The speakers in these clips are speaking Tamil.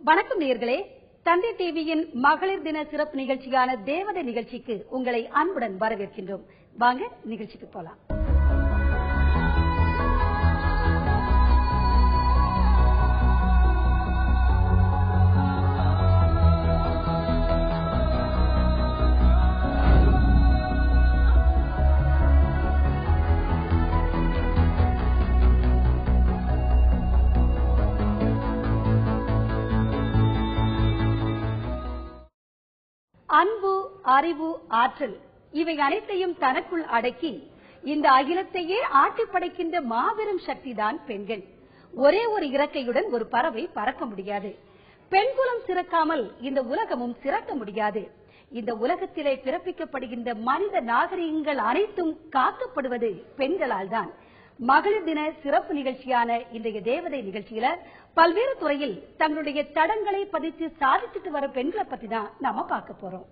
வணக்கம் நேயர்களே, தந்தை டிவியின் மகளிர் தின சிறப்பு நிகழ்ச்சியான தேவதை நிகழ்ச்சிக்கு உங்களை அன்புடன் வரவேற்கின்றோம். வாங்க நிகழ்ச்சிக்கு போலாம். அன்பு, அறிவு, ஆற்றல் இவை அனைத்தையும் தனக்குள் அடக்கி இந்த அகிலத்தையே ஆட்டி படைக்கின்ற மாபெரும் சக்திதான் பெண்கள். ஒரே ஒரு இறக்கையுடன் ஒரு பறவை பறக்க முடியாது. பெண்குலம் சிறக்காமல் இந்த உலகமும் சிறக்க முடியாது. இந்த உலகத்திலே பிறப்பிக்கப்படுகின்ற மனித நாகரிகங்கள் அனைத்தும் காக்கப்படுவது பெண்களால் தான். மகளிர் தின சிறப்பு நிகழ்ச்சியான இன்றைய தேவதை நிகழ்ச்சியில பல்வேறு துறையில் தங்களுடைய தடங்களை பதித்து சாதிச்சுட்டு வர பெண்களை பத்தி தான் நாம பார்க்க போறோம்.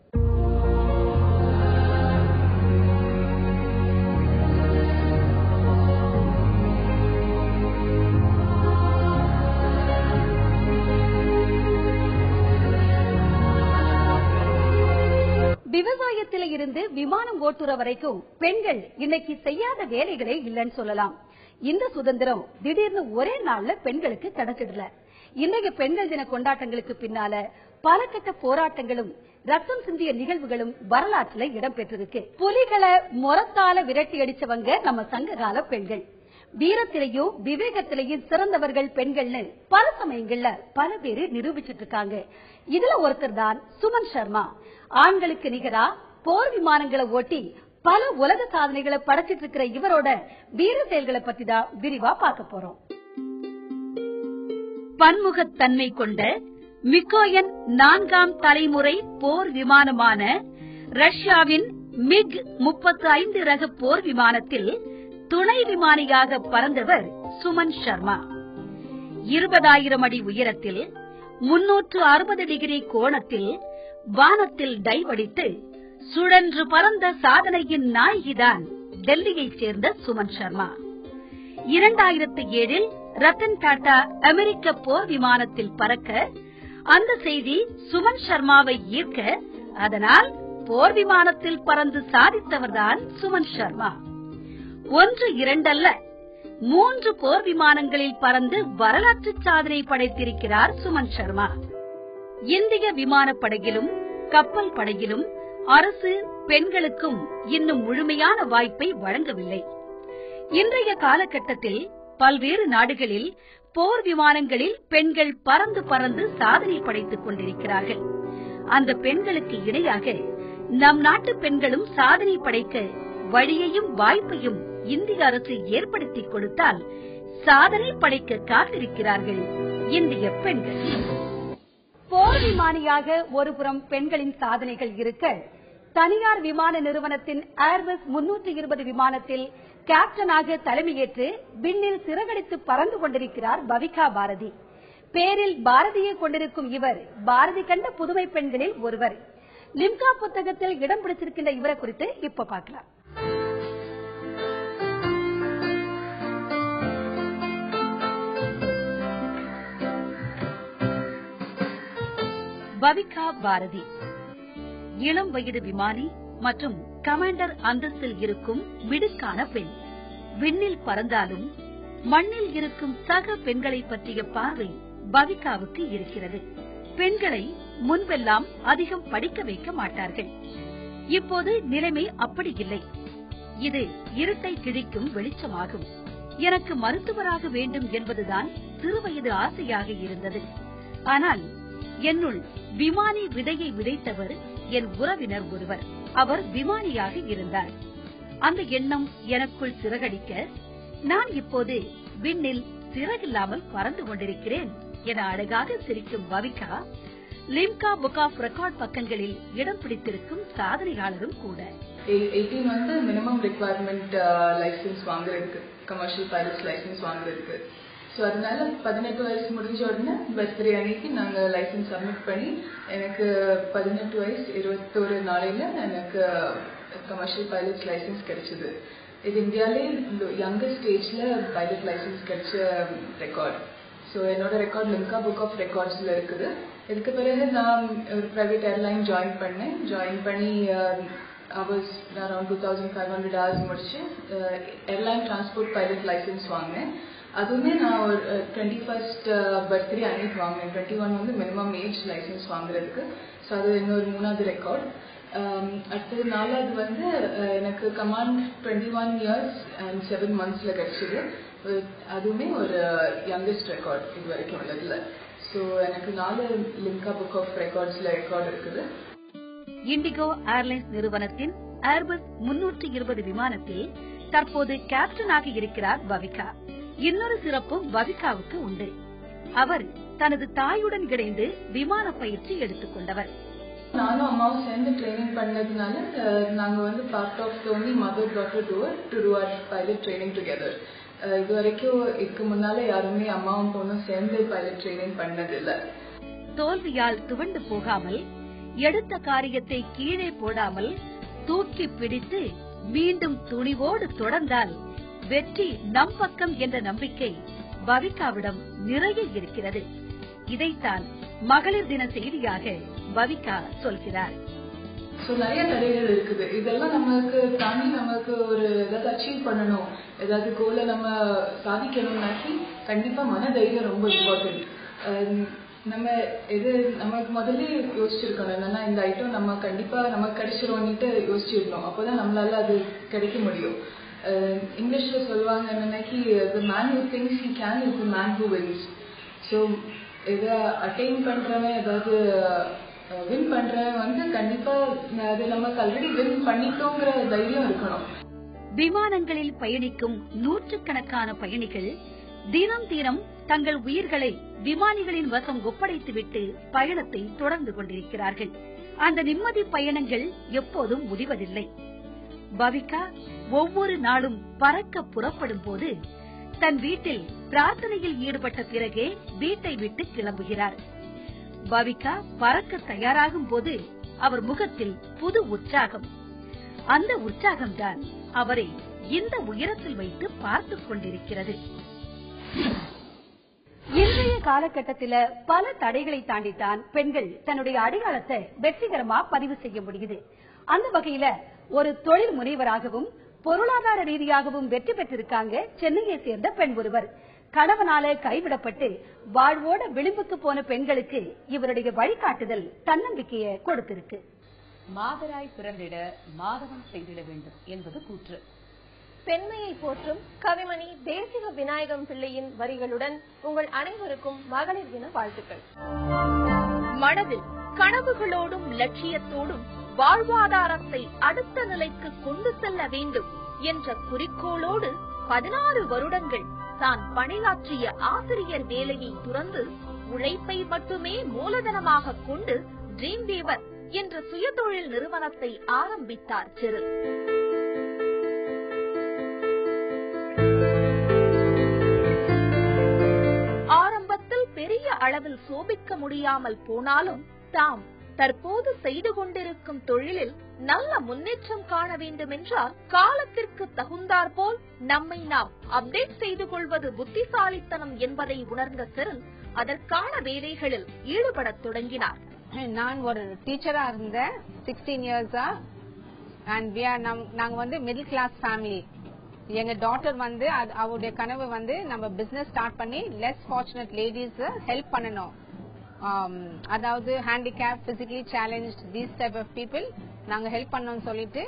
விவசாயத்தில இருந்து விமானம் ஓட்டுற வரைக்கும் பெண்கள் இன்னைக்கு செய்யாத வேலைகளே இல்லைன்னு சொல்லலாம். இந்த சுதந்திரம் திடீர்னு ஒரே நாள்ல பெண்களுக்கு கிடைச்சிடல. இன்றைய பெண்கள் தின கொண்டாட்டங்களுக்கு பின்னால பல கட்ட போராட்டங்களும் ரத்தம் சிந்திய நிகழ்வுகளும் வரலாற்றுல இடம்பெற்றிருக்கு. புலிகளை முரத்தால விரட்டி அடிச்சவங்க நம்ம சங்ககால பெண்கள். வீரத்திலையும் விவேகத்திலையும் சிறந்தவர்கள் பெண்கள்னு பல சமயங்கள்ல பல பேரு நிரூபிச்சிட்டு இருக்காங்க. இதுல ஒருத்தர் தான் சுமன் சர்மா. ஆண்களுக்கு நிகரா போர் விமானங்களை ஓட்டி பல உலக சாதனைகளை படைச்சிட்டு இருக்கிற இவரோட வீர செயல்களை பத்தி தான் விரிவா பார்க்க போறோம். பன்முகத்தன்மை கொண்ட மிக்கோயன் 4ஆம் தலைமுறை போர் விமானமான ரஷ்யாவின் மிக் 35 ரக போர் விமானத்தில் துணை விமானியாக பறந்தவர் சுமன் சர்மா. 20,000 அடி உயரத்தில் 360 டிகிரி கோணத்தில் வானத்தில் டைவடித்து சுழன்று பறந்த சாதனையின் நாயகிதான் டெல்லியைச் சேர்ந்த சுமன் சர்மா. 2007 ரத்தன் டாடா அமெரிக்க போர் விமானத்தில் பறக்க அந்த செய்தி சுமன் சர்மாவை ஈர்க்க, அதனால் போர் விமானத்தில் பறந்து சாதித்தவர்தான் சுமன் சர்மா. 1, 2 அல்ல, 3 போர் விமானங்களில் பறந்து வரலாற்று சாதனை படைத்திருக்கிறார் சுமன் சர்மா. இந்திய விமானப்படையிலும் கப்பல் படையிலும் அரசு பெண்களுக்கும் இன்னும் முழுமையான வாய்ப்பை வழங்கவில்லை. இன்றைய காலகட்டத்தில் பல்வேறு நாடுகளில் போர் விமானங்களில் பெண்கள் பறந்து பறந்து சாதனை படைத்துக் கொண்டிருக்கிறார்கள். அந்த பெண்களுக்கு இணையாக நம் நாட்டு பெண்களும் சாதனை படைக்க வழியையும் வாய்ப்பையும் இந்திய அரசு ஏற்படுத்தி கொடுத்தால் சாதனை படைக்க காத்திருக்கிறார்கள் இந்திய பெண்கள். போர் விமானியாக ஒருபுறம் பெண்களின் சாதனைகள் இருக்க, தனியார் விமான நிறுவனத்தின் ஏர்பஸ் 320 விமானத்தில் கேப்டனாக தலைமையேற்று விண்ணில் சிறகடித்து பறந்து கொண்டிருக்கிறார் பவிகா பாரதி. பேரில் பாரதியை கொண்டிருக்கும் இவர் பாரதி கண்ட புதுமை பெண்களில் ஒருவர். லிம்கா புத்தகத்தில் இடம் பிடிச்சிருக்கின்ற இவரை குறித்து இப்ப பார்க்கலாம். பவிகா பாரதி இளம் வயது விமானி மற்றும் கமாண்டர் அந்தஸ்தில் இருக்கும் மிடுக்கான பெண். விண்ணில் பறந்தாலும் மண்ணில் இருக்கும் சக பெண்களை பற்றிய பார்வை பவிகாவுக்கு இருக்கிறது. பெண்களை முன்பெல்லாம் அதிகம் படிக்க வைக்க மாட்டார்கள். இப்போது நிலைமை அப்படி இல்லை. இது இருட்டை கிழிக்கும் வெளிச்சமாகும். எனக்கு மருத்துவராக வேண்டும் என்பதுதான் சிறுவயது ஆசையாக இருந்தது. ஆனால் என்னுள் விமானி விதையை விதைத்தவர் என் உறவினர் ஒருவர். அவர் விமானியாக இருந்தார். அந்த எண்ணம் எனக்குள் சிறகடிக்க, நான் இப்போது விண்ணில் சிறகில்லாமல் பறந்து கொண்டிருக்கிறேன் என அழகாக சிரிக்கும் பவிகா லிம்கா புக் ஆஃப் ரெக்கார்ட் பக்கங்களில் இடம் பிடித்திருக்கும் சாதனையாளரும் கூட. 18 வந்து மினிமம் ரிக்வயர்மெண்ட் லைசன்ஸ் வாங்குறதுக்கு, கமர்ஷியல் பைலட்ஸ் லைசன்ஸ் வாங்குறதுக்கு. ஸோ அதனால 18 வயசு முடிஞ்ச உடனே பர்த்டே அன்னைக்கு நாங்கள் லைசன்ஸ் சப்மிட் பண்ணி, எனக்கு 18 வயசு 21 நாளையில எனக்கு கமர்ஷியல் பைலட்ஸ் லைசன்ஸ் கிடைச்சது. இது இந்தியாவிலே யங்கஸ்ட் ஸ்டேஜ்ல பைலட் லைசன்ஸ் கிடைச்ச ரெக்கார்ட். ஸோ என்னோட ரெக்கார்ட் லிம்கா புக் ஆஃப் ரெக்கார்ட்ஸில் இருக்குது. இதுக்கு பிறகு நான் ஒரு ப்ரைவேட் ஏர்லைன் ஜாயின் பண்ணி hours around 2500 hours முடிச்சு ஏர்லைன் டிரான்ஸ்போர்ட் பைலட் லைசன்ஸ் வாங்கினேன். அதுவுமே நான் ஒரு 21st பர்த்டே அன்னைக்கு வாங்கினேன். 21 வந்து மினிமம் ஏஜ் லைசன்ஸ் வாங்குறதுக்கு. ஸோ அது இன்னொரு 3வது ரெக்கார்ட். அடுத்தது 4வது வந்து எனக்கு கமாண்ட் 21 years and 7 months கிடைச்சது. அதுவுமே ஒரு யங்கஸ்ட் ரெக்கார்ட் இது வரைக்கும் உள்ளதுல. ஸோ எனக்கு 4 லிம்கா புக் ஆஃப் ரெக்கார்ட்ஸ்ல ரெக்கார்ட் இருக்குது. இண்டிகோ ஏர்லைன்ஸ் நிறுவனத்தின் ஏர்பஸ் 320 விமானத்தில் தற்போது கேப்டனாக இருக்கிறார் பவிகா. இன்னொரு சிறப்பும் பவிகாவுக்கு உண்டு. அவர் தனது தாயுடன் இணைந்து விமான பயிற்சி எடுத்துக் கொண்டவர். நானும் அம்மாவும் சேர்ந்து ட்ரைனிங் பண்ணதுனால நாங்க வந்து part of the only mother daughter tour to to our pilot training together. இது வரைக்கும் இதுக்கு முன்னால யாருமே அம்மாவும் பொண்ணும் சேர்ந்து பைலட் ட்ரைனிங் பண்ணதில்லை. தோல்வியால் துவண்டு போகாமல், எடுத்த காரியத்தை கீழே போடாமல் தூக்கி பிடித்து மீண்டும் துணிவோடு தொடர்ந்தால் வெற்றி நம் பக்கம் என்ற நம்பிக்கை பவிகாவிடம் நிறைய இருக்கிறது. இதைத்தான் மகளிர் தின செய்தியாக பவிகா சொல்கிறார். நிறைய தடைகள் இருக்குது. இதெல்லாம் நமக்கு தாண்டி நமக்கு ஒரு ஏதாவது அச்சீவ் பண்ணணும், ஏதாவது கோலை நம்ம சாதிக்கணும்னாக்கி கண்டிப்பா மனதைரியம் ரொம்ப இம்பார்ட்டன்ட். நம்ம இது நமக்கு முதல்ல யோசிச்சிருக்கணும், என்னன்னா இந்த ஐட்டம் நம்ம கண்டிப்பா நமக்கு கிடைச்சிரும்னுட்டு யோசிச்சிருக்கணும். அப்போதான் நம்மளால அது கிடைக்க முடியும். இங்கிலீஷ்ல சொல்லுவாங்க என்னன்னாக்கி the man who thinks he can is the man who wins. So இதை அட்டைன் பண்றவன், ஏதாவது வின் பண்றவன் வந்து கண்டிப்பா அது நமக்கு ஆல்ரெடி வின் பண்ணிட்டோங்கிற தைரியம் இருக்கணும். விமானங்களில் பயணிக்கும் நூற்றுக்கணக்கான பயணிகள் தினம் தினம் தங்கள் உயிர்களை விமானிகளின் வசம் ஒப்படைத்துவிட்டு பயணத்தை தொடர்ந்து கொண்டிருக்கிறார்கள். அந்த நிம்மதி பயணங்கள் எப்போதும் முடிவதில்லை. பவிகா ஒவ்வொரு நாளும் பறக்க புறப்படும் போது தன் வீட்டில் பிரார்த்தனையில் ஈடுபட்ட பிறகே வீட்டை விட்டு கிளம்புகிறார். பவிகா பறக்க தயாராகும் போது அவர் முகத்தில் புது உற்சாகம். அந்த உற்சாகம்தான் அவரை இந்த உயரத்தில் வைத்து பார்த்துக் கொண்டிருக்கிறது. இன்றைய காலகட்டத்தில பல தடைகளை தாண்டித்தான் பெண்கள் தன்னுடைய அடையாளத்தை வெற்றிகரமா பதிவு செய்ய முடியுது. அந்த வகையில ஒரு தொழில் முனைவராகவும் பொருளாதார ரீதியாகவும் வெற்றி பெற்றிருக்காங்க சென்னையை சேர்ந்த பெண் ஒருவர். கணவனால கைவிடப்பட்டு வாழ்வோட விளிம்புக்கு போன பெண்களுக்கு இவருடைய வழிகாட்டுதல் தன்னம்பிக்கையை கொடுத்திருக்கு. மாதராய் பிறந்திட மாதவம் செய்திட வேண்டும் என்பது கூற்று. பெண்மையை போற்றும் கவிமணி தேசிக விநாயகம் பிள்ளையின் வரிகளுடன் உங்கள் அனைவருக்கும் மகளிர் தின வாழ்த்துக்கள். மனதில் கனவுகளோடும் லட்சியத்தோடும் வாழ்வாதாரத்தை அடுத்த நிலைக்கு கொண்டு செல்ல வேண்டும் என்ற குறிக்கோளோடு 16 வருடங்கள் தான் பணியாற்றிய ஆசிரியர் வேலையை துறந்து உழைப்பை மட்டுமே மூலதனமாக கொண்டு ட்ரீம் வீவர் என்ற சுயதொழில் நிறுவனத்தை ஆரம்பித்தார் சிறில். ஆரம்பத்தில் பெரிய அளவில் சோபிக்க முடியாமல் போனாலும் தாம் தற்போது செய்து கொண்டிருக்கும் தொழிலில் நல்ல முன்னேற்றம் காண வேண்டும் என்றால் காலத்திற்கு தகுந்தாற்போல் நம்மை நாம் அப்டேட் செய்து கொள்வது புத்திசாலித்தனம் என்பதை உணர்ந்த சிறில் அதற்கான வேலைகளில் ஈடுபடத் தொடங்கினார். நான் ஒரு டீச்சரா இருந்தேன் 16 இயர்ஸா. அண்ட் நாங்க வந்து மிடில் கிளாஸ் ஃபேமிலி. எங்க டாட்டர் வந்து அவருடைய கனவு வந்து நம்ம பிசினஸ் ஸ்டார்ட் பண்ணி லெஸ் ஃபார்ச்சுனேட் லேடிஸ் ஹெல்ப் பண்ணணும். அதாவது handicap, physically challenge, these type of people நாங்க ஹெல்ப் பண்ணோம்னு சொல்லிட்டு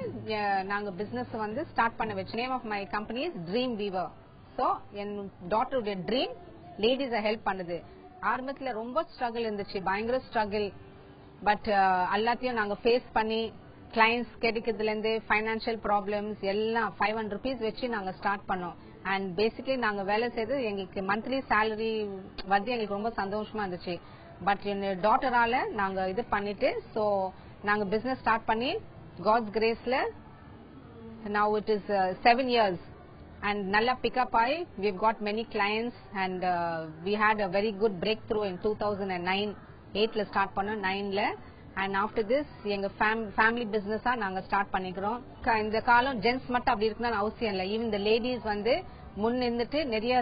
நாங்க பிசினஸ் வந்து ஸ்டார்ட் பண்ண வச்சு. Name of my company is dream weaver. So என் டாட்டருடைய ட்ரீம் லேடிஸை ஹெல்ப் பண்ணுது. ஆரம்பத்துல ரொம்ப ஸ்ட்ரகிள் இருந்துச்சு, பயங்கர ஸ்ட்ரகிள். பட் எல்லாத்தையும் நாங்க ஃபேஸ் பண்ணி கிளைண்ட்ஸ் கிடைக்கிறதுல இருந்து ஃபைனான்சியல் ப்ராப்ளம்ஸ் எல்லாம் 500 rupees வச்சு நாங்க ஸ்டார்ட் பண்ணோம். அண்ட் பேசிக்கலி நாங்க வேலை செய்து எங்களுக்கு மந்த்லி சேலரி வந்து எங்களுக்கு ரொம்ப சந்தோஷமா இருந்துச்சு. பட் என் டாட்டரால நாங்க இது பண்ணிட்டு ஸோ நாங்க பிசினஸ் ஸ்டார்ட் பண்ணி காட்ஸ் கிரேஸ்ல now it is 7 years and நல்லா பிக்கப் ஆகி we've got many clients and we had a very good breakthrough in 2009. 8ல start பண்ணோம், 9ல. அண்ட் ஆஃப்டர் திஸ் எங்க ஃபேமிலி பிசினஸா நாங்க ஸ்டார்ட் பண்ணிக்கிறோம். இந்த காலம் ஜென்ட்ஸ் மட்டும் அப்படி இருக்குன்னு அவசியம் இல்லை. ஈவன் இந்த லேடிஸ் வந்து முன் நின்றுட்டு நிறைய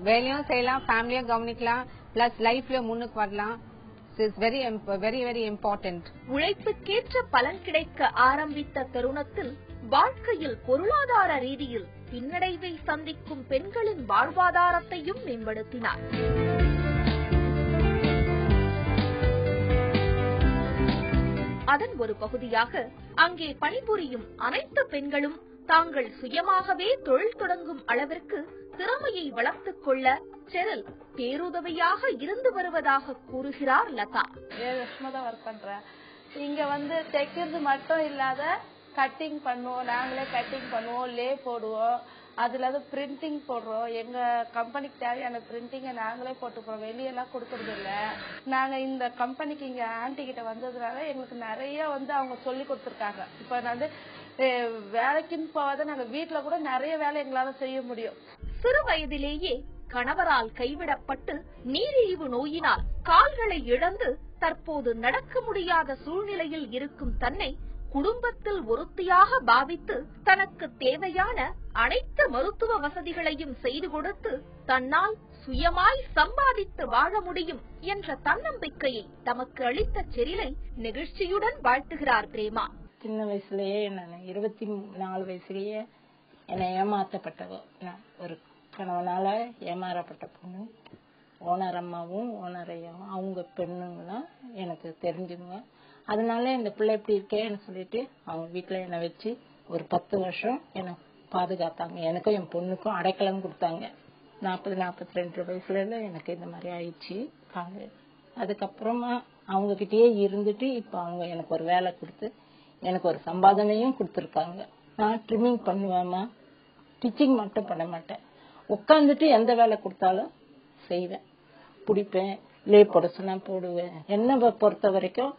வேலையும் செய்யலாம், ஃபேமிலியும் கவனிக்கலாம், பிளஸ் லைஃப்ல முன்னுக்கு வரலாம். It's very very very important. உழைப்புக்கேற்ற பலன் கிடைக்க ஆரம்பித்த தருணத்தில் வாழ்க்கையில் பொருளாதார ரீதியில் பின்னடைவை சந்திக்கும் பெண்களின் வாழ்வாதாரத்தையும் மேம்படுத்தினார். அதன் ஒரு பகுதியாக அங்கே பணிபுரியும் அனைத்து பெண்களும் தாங்கள் சுயமாகவே தொழில் தொடங்கும் அளவிற்கு திறமையை வளர்த்துக் கொள்ள செரில் பேருதவியாக இருந்து வருவதாக கூறுகிறார் லதா. 7 வருஷமா தான் ஒர்க் பண்றேன். இங்க வந்து தைக்கிறது மட்டும் இல்லாத கட்டிங் பண்ணுவோம், நாங்களே கட்டிங் பண்ணுவோம், லே போடுவோம், அதுல பிரிண்டிங் போடுறோம். எங்க கம்பெனிக்கு தேவையான பிரிண்டிங்கை நாங்களே போட்டுக்கிறோம், வெளியெல்லாம் கொடுக்கறது இல்ல. நாங்க இந்த கம்பெனிக்கு இங்க ஆன்டி கிட்ட வந்ததுனால எங்களுக்கு நிறைய அவங்க சொல்லி கொடுத்துருக்காங்க. இப்ப வந்து வேலைக்குன்னு போவாத நாங்க வீட்டுல கூட நிறைய வேலை எங்களால செய்ய முடியும். சிறு வயதிலேயே கணவரால் கைவிடப்பட்டு நீரிழிவு நோயினால் கால்களை இழந்து தற்போது நடக்க முடியாத சூழ்நிலையில் இருக்கும் தன்னை குடும்பத்தில் ஒருத்தியாக பாவித்து தனக்கு தேவையான அனைத்து மருத்துவ வசதிகளையும் செய்து கொடுத்து தன்னால் சுயமாய் சம்பாதித்து வாழ முடியும் என்ற தன்னம்பிக்கையை தமக்கு அளித்த செரிலை நெகிழ்ச்சியுடன் வாழ்த்துகிறார் பிரேமா. சின்ன வயசுலயே நான் 24 வயசுலயே என்னை ஏமாத்தப்பட்டவோ, ஒரு கணவனால ஏமாறப்பட்ட பொண்ணு. ஓனர் அம்மாவும் ஓனர் ஐயாவும் அவங்க பெண்ணுங்களாம் எனக்கு தெரிஞ்சுங்க. அதனால இந்த பிள்ளை எப்படி இருக்கேன்னு சொல்லிட்டு அவங்க வீட்டுல என்னை வச்சு ஒரு 10 வருஷம் என்னை பாதுகாத்தாங்க. எனக்கும் என் பொண்ணுக்கும் அடைக்கலம் கொடுத்தாங்க. 40-42 வயசுல எனக்கு இந்த மாதிரி ஆயிடுச்சு. அதுக்கப்புறமா அவங்க கிட்டயே இருந்துட்டு இப்ப அவங்க எனக்கு ஒரு வேலை கொடுத்து எனக்கு ஒரு சம்பாதனையும் கொடுத்துருக்காங்க. நான் ட்ரிம்மிங் பண்ணுவேமா, ஸ்டிச்சிங் மட்டும் பண்ண மாட்டேன். உட்காந்துட்டு எந்த வேலை கொடுத்தாலும் செய்வேன், பிடிப்பேன், லே போட சொன்னா போடுவேன். என்ன பொறுத்த வரைக்கும்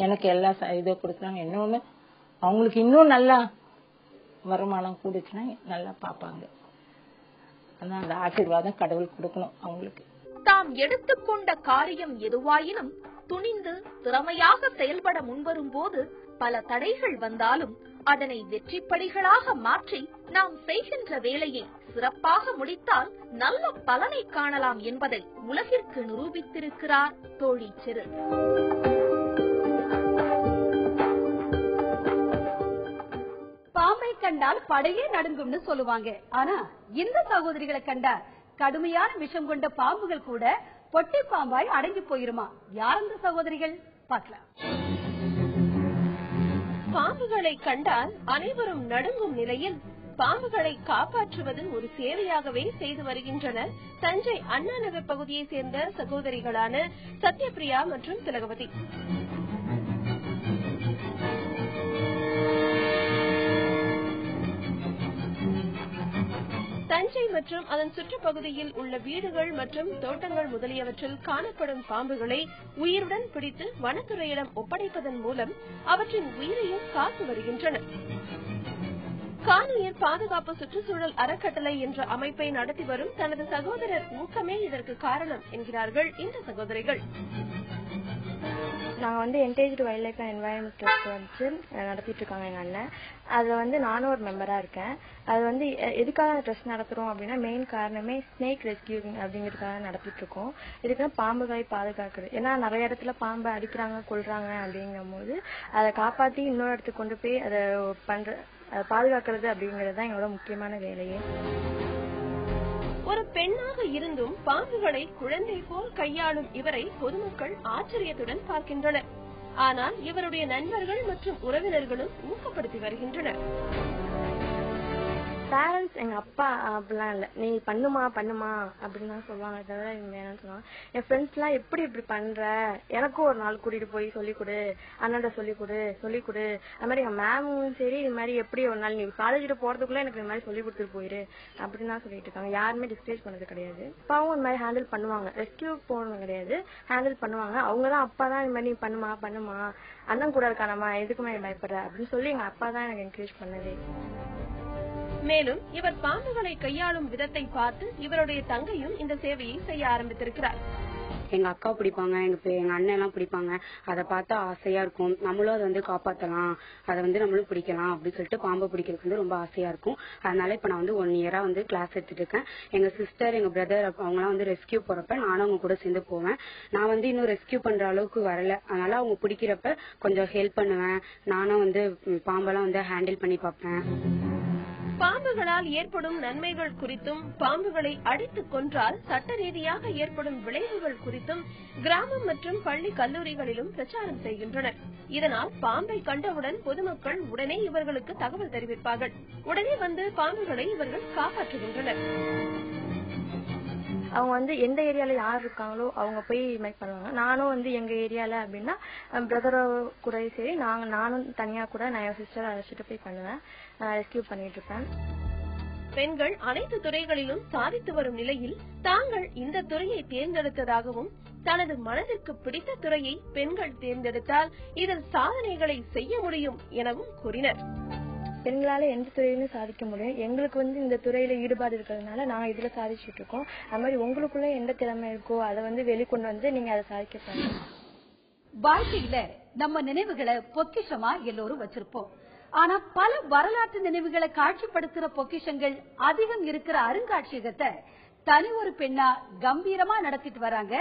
எனக்கு எல்லா இதை கொடுக்குறாங்க. இன்னொன்னு அவங்களுக்கு இன்னும் நல்லா வருமானம் கூடுச்சுன்னா நல்லா பாப்பாங்க. அதான் அந்த ஆசீர்வாதம் கடவுள் கொடுக்கணும் அவங்களுக்கு. தாம் எடுத்துக்கொண்ட காரியம் எதுவாயினும் துணிந்து திறமையாக செயல்பட முன்வரும் போது பல தடைகள் வந்தாலும் அதனை வெற்றிப்படிகளாக மாற்றி நாம் செய்கின்ற வேலையை சிறப்பாக முடித்தால் நல்ல பலனை காணலாம் என்பதை உலகிற்கு நிரூபித்திருக்கிறார் தோழி செரு. பாம்பை கண்டால் படையே நடுங்கும்னு சொல்லுவாங்க. ஆனா இந்த சகோதரிகளை கண்டா கடுமையான விஷம் கொண்ட பாம்புகள் கூட பொட்டி பாம்பாய் அடங்கி போயிருமா? யார் அந்த சகோதரிகள் பார்க்கலாம். பாம்புகளை கண்டால் அனைவரும் நடுங்கும் நிலையில் பாம்புகளை காப்பாற்றுவது ஒரு சேவையாகவே செய்து வருகின்றனர் தஞ்சை அண்ணா நகர் பகுதியை சேர்ந்த சகோதரிகளான சத்யபிரியா மற்றும் திலகவதி. தஞ்சை மற்றும் அதன் சுற்றுப்பகுதியில் உள்ள வீடுகள் மற்றும் தோட்டங்கள் முதலியவற்றில் காணப்படும் பாம்புகளை உயிருடன் பிடித்து வனத்துறையிடம் ஒப்படைப்பதன் மூலம் அவற்றின் உயிரையும் காத்து வருகின்றனர். காணுயிர் பாதுகாப்பு சுற்றுச்சூழல் அறக்கட்டளை என்ற அமைப்பை நடத்தி வரும் தனது சகோதரர் ஊக்கமே இதற்கு காரணம் என்கிறார்கள் இந்த சகோதரிகள். நாங்க engaged wildlife and environment trust வந்து நடத்திட்டு இருக்காங்க எங்க அண்ணன். அதுல நானும் ஒரு மெம்பரா இருக்கேன். அது எதுக்காக ட்ரஸ்ட் நடத்துறோம் அப்படின்னா மெயின் காரணமே ஸ்னேக் ரெஸ்கியூவிங் அப்படிங்கிறதுக்காக நடத்திட்டு இருக்கோம். இதுக்கு பாம்புகளை பாதுகாக்குது. ஏன்னா நிறைய இடத்துல பாம்பை அடிக்கிறாங்க, கொல்றாங்க. அப்படிங்கும் போது அதை காப்பாத்தி இன்னொரு இடத்துக்கு கொண்டு போய் அதை பாதுகாக்கிறது அப்படிங்கிறது தான் எங்களோட முக்கியமான வேலையே. ஒரு பெண்ணாக இருந்தும் பாம்புகளை குழந்தை போல் கையாளும் இவரை பொதுமக்கள் ஆச்சரியத்துடன் பார்க்கின்றனர். ஆனால் இவருடைய நண்பர்கள் மற்றும் உறவினர்களும் ஊக்கப்படுத்தி வருகின்றனர். பேரண்ட்ஸ் எங்க அப்பா அப்படிலாம் இல்ல, நீ பண்ணுமா அப்படின்னு தான் சொல்லுவாங்க. தவிர இவங்க என்னன்னு சொல்லுவாங்க, என் ஃப்ரெண்ட்ஸ் எல்லாம் எப்படி இப்படி பண்ற, எனக்கும் ஒரு நாள் கூட்டிட்டு போய் சொல்லிக் கொடு, அண்ணாண்ட சொல்லிக் கொடு. அது மாதிரி எங்க மேமும் சரி, இது மாதிரி எப்படி ஒரு நாள் நீ காலேஜ்ல போறதுக்குள்ள எனக்கு இந்த மாதிரி சொல்லி கொடுத்துட்டு போயிரு அப்படின்னு தான் சொல்லிட்டு இருக்காங்க. யாருமே டிஸ்கரேஜ் பண்ணது கிடையாது. அப்பாவும் இந்த மாதிரி ஹேண்டில் பண்ணுவாங்க. ரெஸ்கியூ போனது கிடையாது, ஹேண்டில் பண்ணுவாங்க. அவங்கதான் அப்பா தான் இந்த மாதிரி நீ பண்ணுமா அண்ணன் கூட இருக்கானம்மா, எதுக்குமே பயப்படுற அப்படின்னு சொல்லி எங்க அப்பா தான் எனக்கு என்கரேஜ் பண்ணதே. மேலும் இவர் பாம்புகளை கையாளும் விதத்தை பார்த்து இவருடைய தங்கையும் இந்த சேவையை செய்ய ஆரம்பித்திருக்கிறார். எங்க அக்கா பிடிப்பாங்க, எங்க அண்ணன் எல்லாம் பிடிப்பாங்க. அதை பார்த்தா ஆசையா இருக்கும். நம்மளும் அதை காப்பாத்தலாம், அதை நம்மளும் பிடிக்கலாம் அப்படின்னு சொல்லிட்டு பாம்பை பிடிக்கிறதுக்கு ரொம்ப ஆசையா இருக்கும். அதனால இப்ப நான் 1 இயரா கிளாஸ் எடுத்துட்டு இருக்கேன். எங்க சிஸ்டர், எங்க பிரதர் அவங்க எல்லாம் ரெஸ்கியூ போறப்ப நானும் அவங்க கூட சேர்ந்து போவேன். நான் இன்னும் ரெஸ்கியூ பண்ற அளவுக்கு வரல. அதனால அவங்க பிடிக்கிறப்ப கொஞ்சம் ஹெல்ப் பண்ணுவேன். நானும் பாம்பெல்லாம் ஹேண்டில் பண்ணி பார்ப்பேன். பாம்புகளால் ஏற்படும் நன்மைகள் குறித்தும் பாம்புகளை அடித்துக் கொன்றால் சட்ட ரீதியாக ஏற்படும் விளைவுகள் குறித்தும் கிராமம் மற்றும் பள்ளி கல்லூரிகளிலும் பிரச்சாரம் செய்கின்றனர். இதனால் பாம்பை கண்டவுடன் பொதுமக்கள் உடனே இவர்களுக்கு தகவல் தெரிவிப்பார்கள். உடனே பாம்புகளை இவர்கள் காப்பாற்றுகின்றனர். அவங்க எந்த ஏரியால யார் இருக்காங்களோ அவங்க போய் மேக் பண்ணுவாங்க. நானும் எங்க ஏரியால அப்படின்னா பிரதரோ கூட சரி நானும் தனியா கூட நான் என் சிஸ்டர் அழைச்சிட்டு போய் பண்ணுவேன், ரெஸ்கியூ பண்ணிட்டு இருப்பேன். பெண்கள் அனைத்து துறைகளிலும் சாதித்து வரும் நிலையில் தாங்கள் இந்த துறையை தேர்ந்தெடுத்ததாகவும் தனது மனதிற்கு பிடித்த துறையை பெண்கள் தேர்ந்தெடுத்தால் இதில் சாதனைகளை செய்ய முடியும் எனவும் கூறினர். பெண்களால எந்த துறையிலும் சாதிக்க முடியும். எங்களுக்கு இந்த துறையில ஈடுபாடு இருக்கிறதுனால நாங்க இதுல சாதிச்சுட்டு இருக்கோம். அது மாதிரி உங்களுக்குள்ள எந்த திறமை இருக்கோ அதை வெளிக்கொண்டு நீங்க அதை சாதிக்க. வாழ்க்கையில நம்ம நினைவுகளை பொக்கிஷமா எல்லோரும் வச்சிருப்போம். ஆனா பல வரலாற்று நினைவுகளை காட்சிப்படுத்துற பொக்கிஷங்கள் அதிகம் இருக்கிற அருங்காட்சியகத்தை தனி ஒரு பெண்ணா கம்பீரமா நடத்திட்டு வராங்க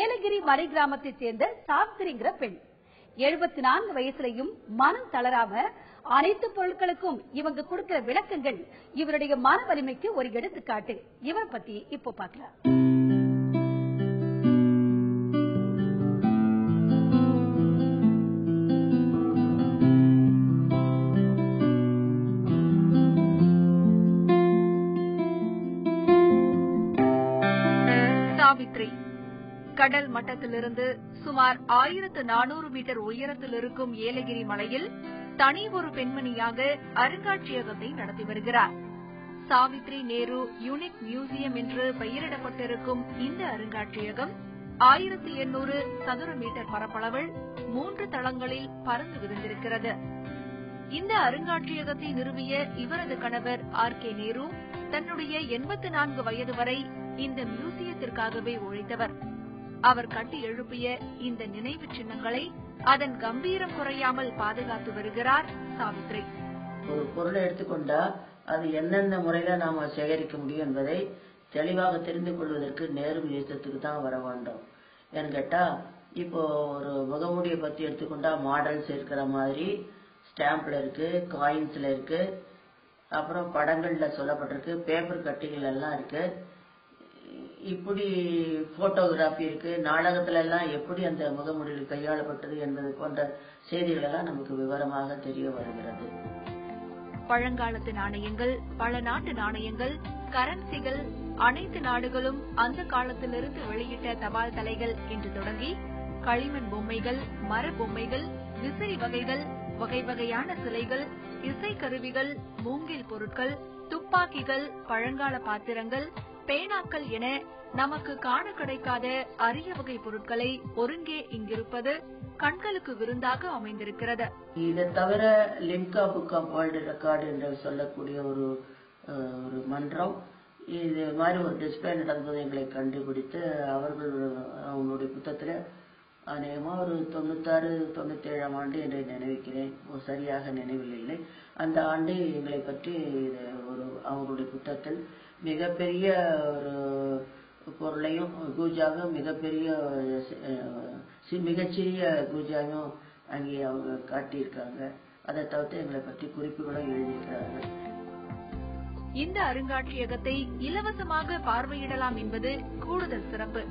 ஏலகிரி மலை கிராமத்தை சேர்ந்த சாவித்திரிங்கிற பெண். 74 வயசுலயும் மனம் தளராம அனைத்து பொருட்களுக்கும் இவங்க கொடுக்கிற விளக்கங்கள் இவருடைய மன வலிமைக்கு ஒரு எடுத்துக்காட்டு. இவர் பத்தி இப்போ பார்க்கலாம். சாவித்ரி கடல் மட்டத்திலிருந்து சுமார் 1400 மீட்டர் உயரத்தில் இருக்கும் ஏலகிரி மலையில் தனி ஒரு பெண்மணியாக அருங்காட்சியகத்தை நடத்தி வருகிறார். சாவித்ரி நேரு யூனிக் மியூசியம் என்று பெயரிடப்பட்டிருக்கும் இந்த அருங்காட்சியகம் 1800 சதுர மீட்டர் பரப்பளவில் 3 தளங்களில் பறந்து விரிந்திருக்கிறது. இந்த அருங்காட்சியகத்தை நிறுவிய இவரது கணவர் RK நேரு தன்னுடைய 84 வயது வரை இந்த மியூசியத்திற்காகவே உழைத்தவர். அவர் கட்டி எழுப்பிய இந்த நினைவு சின்னங்களை அதன் கம்பீரம் குறையாமல் பாதுகாத்து வருகிறார் சாவித்ரி. ஒரு பொருளை எடுத்துக்கொண்டா அது எந்தெந்த முறையில நாம சேகரிக்க முடியும் என்பதை தெளிவாக தெரிந்து கொள்வதற்கு நேரு மியூசியத்துக்கு தான் வர வேண்டும். ஏன்னு கேட்டா இப்போ ஒரு முகமூடியை பத்தி எடுத்துக்கொண்டா மாடல்ஸ் இருக்கிற மாதிரி ஸ்டாம்ப்ல இருக்கு, காயின்ஸ்ல இருக்கு, அப்புறம் படங்கள்ல சொல்லப்பட்டிருக்கு, பேப்பர் கட்டிகள் எல்லாம் இருக்கு, இப்படி போட்டோகிராஃபி இருக்கு, நாடகத்துல எல்லாம் எப்படி அந்த முகமூடியில் கையாளப்பட்டது என்பது போன்ற செய்திகள் எல்லாம் நமக்கு விவரமாக தெரிய வருகிறது. பழங்காலத்து நாணயங்கள், பல நாட்டு நாணயங்கள், கரன்சிகள், அனைத்து நாடுகளும் அந்த காலத்திலிருந்து வெளியிட்ட தபால் தலைகள் என்று தொடங்கி களிமண் பொம்மைகள், மர பொம்மைகள், விசிறி வகைகள், வகை வகையான சிலைகள், இசைக்கருவிகள், மூங்கில் பொருட்கள், துப்பாக்கிகள், பழங்கால பாத்திரங்கள், பேனாக்கள் என நமக்கு காண கிடைக்காத அரிய வகை பொருட்களை ஒருங்கே இங்கிருப்பது கண்களுக்கு விருந்தாக அமைந்திருக்கிறது. இதை தவிர Limca book of world record என்று சொல்லக்கூடிய ஒரு மன்றம் இது மாதிரி ஒரு டிஸ்பிளே நடந்தது எங்களை கண்டுபிடித்து அவர்கள் அவங்களுடைய புத்தகத்துல அநேகமா ஒரு 96-97 ஆண்டு என்று நினைவிக்கிறேன், சரியாக நினைவில் இல்லை. அந்த ஆண்டு எங்களை பற்றி ஒரு அவங்களுடைய புத்தகத்தில் மிகப்பெரிய ஒரு பொருளையும் கூஜாவும் மிகச்சிறிய கூஜாவும் அங்கே அவங்க காட்டியிருக்காங்க. அதை தவிர்த்து எங்களை பற்றி குறிப்புகளும் எழுதியிருக்கிறார்கள். இந்த அருங்காட்சியகத்தை இலவசமாக பார்வையிடலாம் என்பது கூடுதல் சிறப்பு.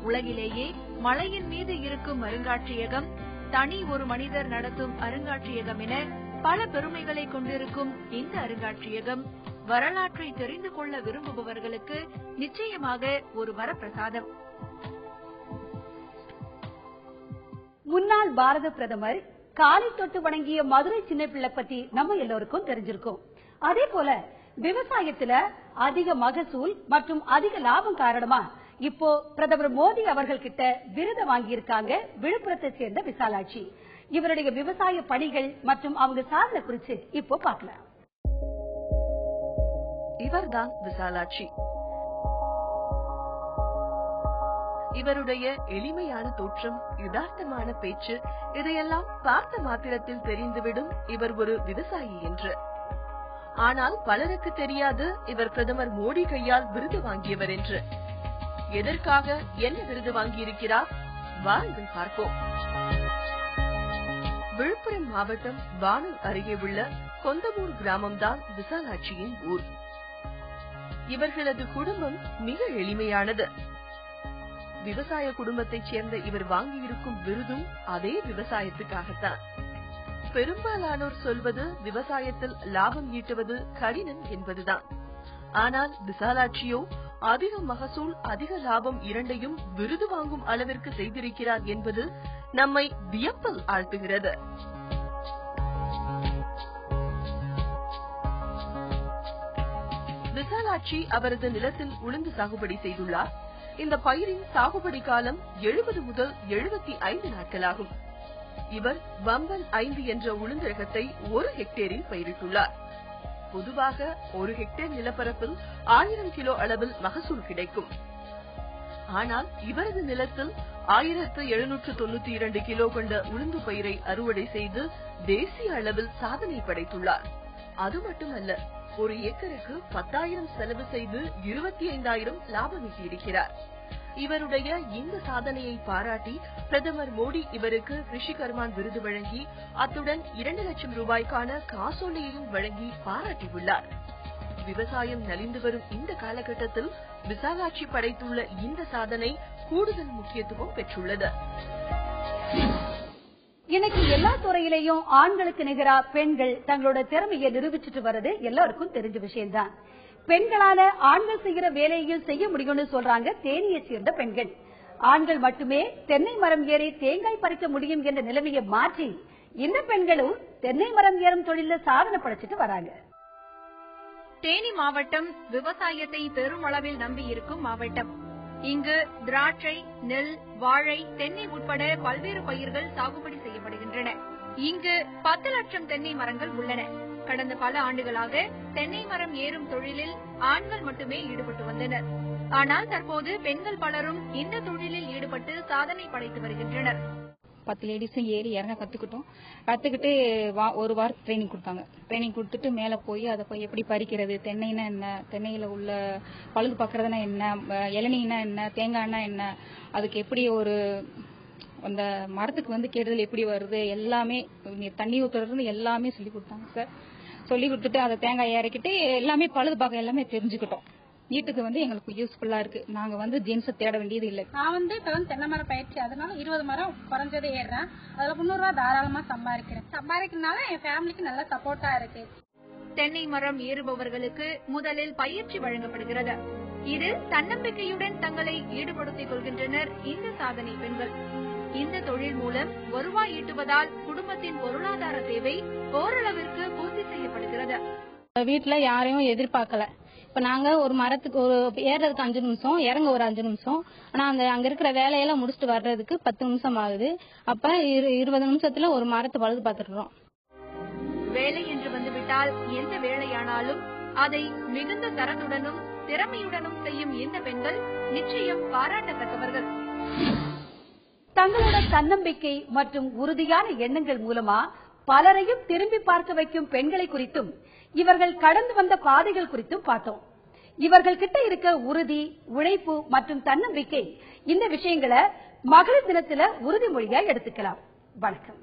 உலகிலேயே மலையின் மீது இருக்கும் அருங்காட்சியகம், தனி ஒரு மனிதர் நடத்தும் அருங்காட்சியகம் என பல பெருமைகளை கொண்டிருக்கும் இந்த அருங்காட்சியகம் வரலாற்றை தெரிந்து கொள்ள விரும்புபவர்களுக்கு நிச்சயமாக ஒரு வரப்பிரசாதம். முன்னாள் பாரத பிரதமர் காலை தொட்டு வணங்கிய மதுரை சின்னப்பிள்ளை பத்தி நம்ம எல்லோருக்கும் தெரிஞ்சிருக்கும். அதே போல விவசாயத்துல அதிக மகசூல் மற்றும் அதிக லாபம் காரணமா இப்போ பிரதமர் மோடி அவர்கள் கிட்ட விருது வாங்கியிருக்காங்க விழுப்புரத்தை சேர்ந்த விசாலாட்சி. இவருடைய விவசாய பணிகள் மற்றும் அவங்க சாதனை குறித்து இப்போ பார்க்கலாம். இவர்தான் விசாலாட்சி. இவருடைய எளிமையான தோற்றம், யதார்த்தமான பேச்சு, இதையெல்லாம் பார்த்த மாத்திரத்தில் தெரிந்துவிடும் இவர் ஒரு விவசாயி என்று. ஆனால் பலருக்கு தெரியாது இவர் பிரதமர் மோடி கையால் விருது வாங்கியவர் என்று. எதற்காக என்ன விருது வாங்கியிருக்கிறார்? வாருங்கள் பார்ப்போம். விழுப்புரம் மாவட்டம் வானூர் அருகே உள்ள கொந்தமூர் கிராமம்தான் விசாலாட்சியின் ஊர். இவர்களது குடும்பம் மிக எளிமையானது. விவசாய குடும்பத்தைச் சேர்ந்த இவர் வாங்கியிருக்கும் விருதும் அதே விவசாயத்துக்காகத்தான். பெரும்பாலானோர் சொல்வது விவசாயத்தில் லாபம் ஈட்டுவது கடினம் என்பதுதான். ஆனால் விசாலாட்சியோ அதிக மகசூல், அதிக லாபம் இரண்டையும் விருது வாங்கும் அளவிற்கு செய்திருக்கிறார் என்பது நம்மை வியப்பில் ஆழ்த்துகிறது. விசாலாட்சி அவரது நிலத்தில் உளுந்து சாகுபடி செய்துள்ளார். இந்த பயிரின் சாகுபடி காலம் 70 முதல் 75 நாட்களாகும். இவர் வம்பன் 5 என்ற உளுந்து ரகத்தை 1 ஹெக்டேரில் பயிரிட்டுள்ளார். பொதுவாக 1 ஹெக்டேர் நிலப்பரப்பில் 1000 கிலோ அளவில் மகசூல் கிடைக்கும். ஆனால் இவரது நிலத்தில் 1792 கிலோ கொண்ட உளுந்து பயிரை அறுவடை செய்து தேசிய அளவில் சாதனை படைத்துள்ளார். அது மட்டுமல்ல, 1 ஏக்கருக்கு 10,000 செலவு செய்து 25,000 லாபம் ஈட்டியிருக்கிறார். இவருடைய இந்த சாதனையை பாராட்டி பிரதமர் மோடி இவருக்கு கிருஷி கர்மான் விருது வழங்கி அத்துடன் 2 லட்சம் ரூபாய்க்கான காசோலையையும் வழங்கி பாராட்டியுள்ளார். விவசாயம் நலிந்து வரும் இந்த காலகட்டத்தில் விசாலாட்சி படைத்துள்ள இந்த சாதனை கூடுதல் முக்கியத்துவம் பெற்றுள்ளது. இன்னைக்கு எல்லா துறையிலையும் ஆண்களுக்கு நிகரா பெண்கள் தங்களோட திறமையை நிரூபிச்சுட்டு வர்றது எல்லாருக்கும் தெரிஞ்ச விஷயம்தான். பெண்களால ஆண்கள் செய்கிற வேலையும் செய்ய முடியும்னு சொல்றாங்க தேனியை சேர்ந்த பெண்கள். ஆண்கள் மட்டுமே தென்னை மரம் ஏறி தேங்காய் பறிக்க முடியும் என்ற நிலைமையை மாற்றி இந்த பெண்களும் தென்னை மரம் ஏறும் தொழில சாதனை படைச்சிட்டு வராங்க. தேனி மாவட்டம் விவசாயத்தை பெருமளவில் நம்பி இருக்கும் மாவட்டம். இங்கு திராட்சை, நெல், வாழை, தென்னை உட்பட பல்வேறு பயிர்கள் சாகுபடி செய்யப்படுகின்றன. இங்கு 10 லட்சம் தென்னை மரங்கள் உள்ளன. கடந்த பல ஆண்டுகளாக தென்னை மரம் ஏறும் தொழிலில் ஆண்கள் மட்டுமே ஈடுபட்டு வந்தனர். ஆனால் தற்போது பெண்கள் பலரும் இந்த தொழிலில் ஈடுபட்டு சாதனை படைத்து வருகின்றனர். 10 லேடிஸும் ஏறி இறங்க கத்துக்கிட்டு ஒரு வாரம் ட்ரைனிங் கொடுத்தாங்க. ட்ரைனிங் கொடுத்துட்டு மேலே போய் அதை போய் எப்படி பறிக்கிறது, தென்னைனா என்ன, தென்னையில உள்ள பழுது பார்க்கறதுனா என்ன, இளநீனா என்ன, தேங்காய்னா என்ன, அதுக்கு எப்படி ஒரு அந்த மரத்துக்கு கெடுதல் எப்படி வருது, எல்லாமே தண்ணி ஊத்துறது எல்லாமே சொல்லி கொடுத்தாங்க சார். சொல்லி கொடுத்துட்டு அதை தேங்காய் இறக்கிட்டு எல்லாமே பழுது பார்க்க எல்லாமே தெரிஞ்சுக்கிட்டோம். வீட்டுக்கு எங்களுக்கு யூஸ்ஃபுல்லா இருக்கு. நாங்க ஜென்ஸை தேட வேண்டியது இல்லை. நான் இப்ப தென்னை மரம் பயிற்சி, அதனால 20 மரம் குறைஞ்சதே ஏறுறேன். அதுல 300 ரூபாய் தாராளமா சம்பாதிக்கிறதுனால என் ஃபேமிலிக்கு நல்ல சப்போர்ட்டா இருக்கு. தென்னை மரம் ஏறுபவர்களுக்கு முதலில் பயிற்சி வழங்கப்படுகிறது. இது தன்னம்பிக்கையுடன் தங்களை ஈடுபடுத்திக் கொள்கின்றனர் இந்த சாதனை பெண்கள். இந்த தொழில் மூலம் வருவாய் ஈட்டுவதால் குடும்பத்தின் பொருளாதார தேவை ஓரளவிற்கு பூர்த்தி செய்யப்படுகிறது. வீட்டுல யாரையும் எதிர்பார்க்கல. இப்ப நாங்க ஒரு மரத்துக்கு ஒரு ஏறதுக்கு 5 நிமிஷம், இறங்க ஒரு 5 நிமிஷம். ஆனா அங்க இருக்கிற வேலையெல்லாம் முடிச்சுட்டு வர்றதுக்கு 10 நிமிஷம் ஆகுது. அப்ப 20 நிமிஷத்துல ஒரு மரத்தை பழுது பார்த்துடுறோம். வேலை என்று வந்துவிட்டால் எந்த வேலையானாலும் அதை மிகுந்த தரத்துடனும் திறமையுடனும் செய்யும் இந்த பெண்கள் நிச்சயம் பாராட்டத்தக்கவர்கள். தங்களோட தன்னம்பிக்கை மற்றும் உறுதியான எண்ணங்கள் மூலமா பலரையும் திரும்பி பார்க்க வைக்கும் பெண்களை குறித்தும் இவர்கள் கடந்து வந்த பாதைகள் குறித்தும் பார்த்தோம். இவர்கள் கிட்ட இருக்க உறுதி, உழைப்பு மற்றும் தன்னம்பிக்கை, இந்த விஷயங்களை மகளிர் தினத்துல உறுதிமொழியா எடுத்துக்கலாம். வணக்கம்.